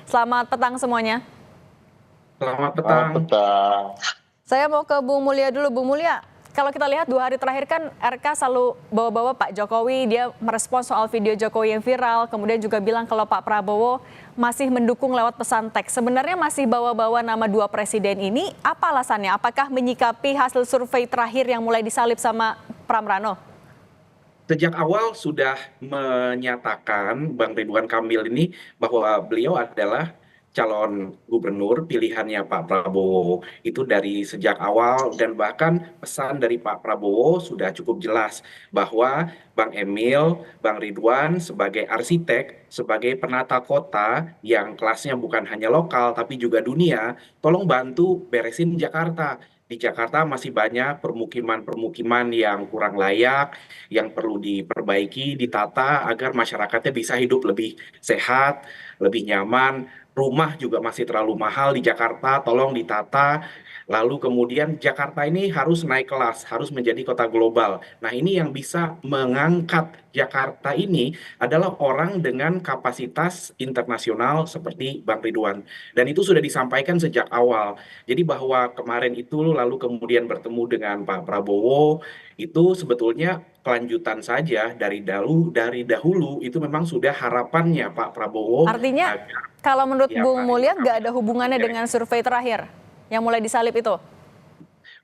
Selamat petang semuanya. Selamat petang. Petang. Saya mau ke Bung Mulya dulu. Bung Mulya, kalau kita lihat 2 hari terakhir kan RK selalu bawa-bawa Pak Jokowi, dia merespon soal video Jokowi yang viral, kemudian juga bilang kalau Pak Prabowo masih mendukung lewat pesan teks. Sebenarnya masih bawa-bawa nama 2 presiden ini, apa alasannya? Apakah menyikapi hasil survei terakhir yang mulai disalip sama Pram Rano? Sejak awal sudah menyatakan Bang Ridwan Kamil ini bahwa beliau adalah calon gubernur pilihannya Pak Prabowo. Itu dari sejak awal dan bahkan pesan dari Pak Prabowo sudah cukup jelas bahwa Bang Emil, Bang Ridwan sebagai arsitek, sebagai penata kota yang kelasnya bukan hanya lokal tapi juga dunia, tolong bantu beresin Jakarta. Di Jakarta masih banyak permukiman-permukiman yang kurang layak, yang perlu diperbaiki, ditata agar masyarakatnya bisa hidup lebih sehat, lebih nyaman. Rumah juga masih terlalu mahal di Jakarta, tolong ditata. Lalu kemudian Jakarta ini harus naik kelas, harus menjadi kota global. Nah, ini yang bisa mengangkat Jakarta ini adalah orang dengan kapasitas internasional seperti Bang Ridwan. Dan itu sudah disampaikan sejak awal. Jadi bahwa kemarin itu lalu kemudian bertemu dengan Pak Prabowo, itu sebetulnya kelanjutan saja dari dahulu itu memang sudah harapannya Pak Prabowo Artinya, agar kalau menurut ya Bung Pak Mulya Ridwan nggak Kamil ada hubungannya dengan survei terakhir yang mulai disalip itu?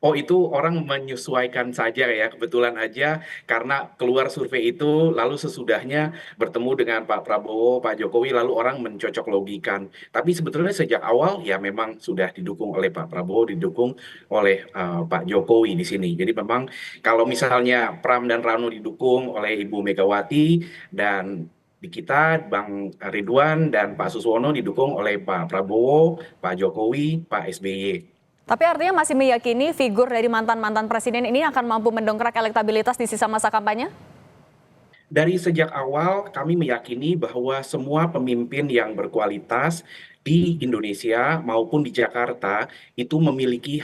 Oh, itu orang menyesuaikan saja ya, kebetulan aja karena keluar survei itu, lalu sesudahnya bertemu dengan Pak Prabowo, Pak Jokowi, lalu orang mencocok logikan. Tapi sebetulnya sejak awal ya memang sudah didukung oleh Pak Prabowo, didukung oleh Pak Jokowi di sini. Jadi memang kalau misalnya Pram dan Rano didukung oleh Ibu Megawati dan di kita Bang Ridwan dan Pak Suswono didukung oleh Pak Prabowo, Pak Jokowi, Pak SBY. Tapi artinya masih meyakini figur dari mantan-mantan presiden ini akan mampu mendongkrak elektabilitas di sisa masa kampanye? Dari sejak awal kami meyakini bahwa semua pemimpin yang berkualitas di Indonesia maupun di Jakarta itu memiliki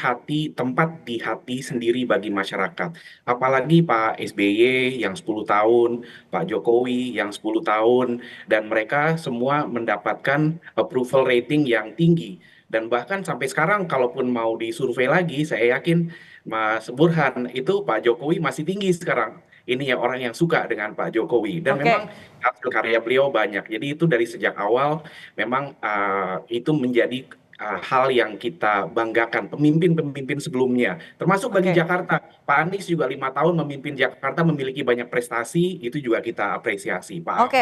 tempat di hati sendiri bagi masyarakat. Apalagi Pak SBY yang 10 tahun, Pak Jokowi yang 10 tahun, dan mereka semua mendapatkan approval rating yang tinggi. Dan bahkan sampai sekarang kalaupun mau disurvei lagi, saya yakin Mas Burhan itu Pak Jokowi masih tinggi sekarang. Ini ya orang yang suka dengan Pak Jokowi dan Oke, memang hasil karya beliau banyak. Jadi itu dari sejak awal memang itu menjadi hal yang kita banggakan pemimpin-pemimpin sebelumnya. Termasuk bagi oke. Jakarta, Pak Anies juga 5 tahun memimpin Jakarta memiliki banyak prestasi, itu juga kita apresiasi. Pak Oke.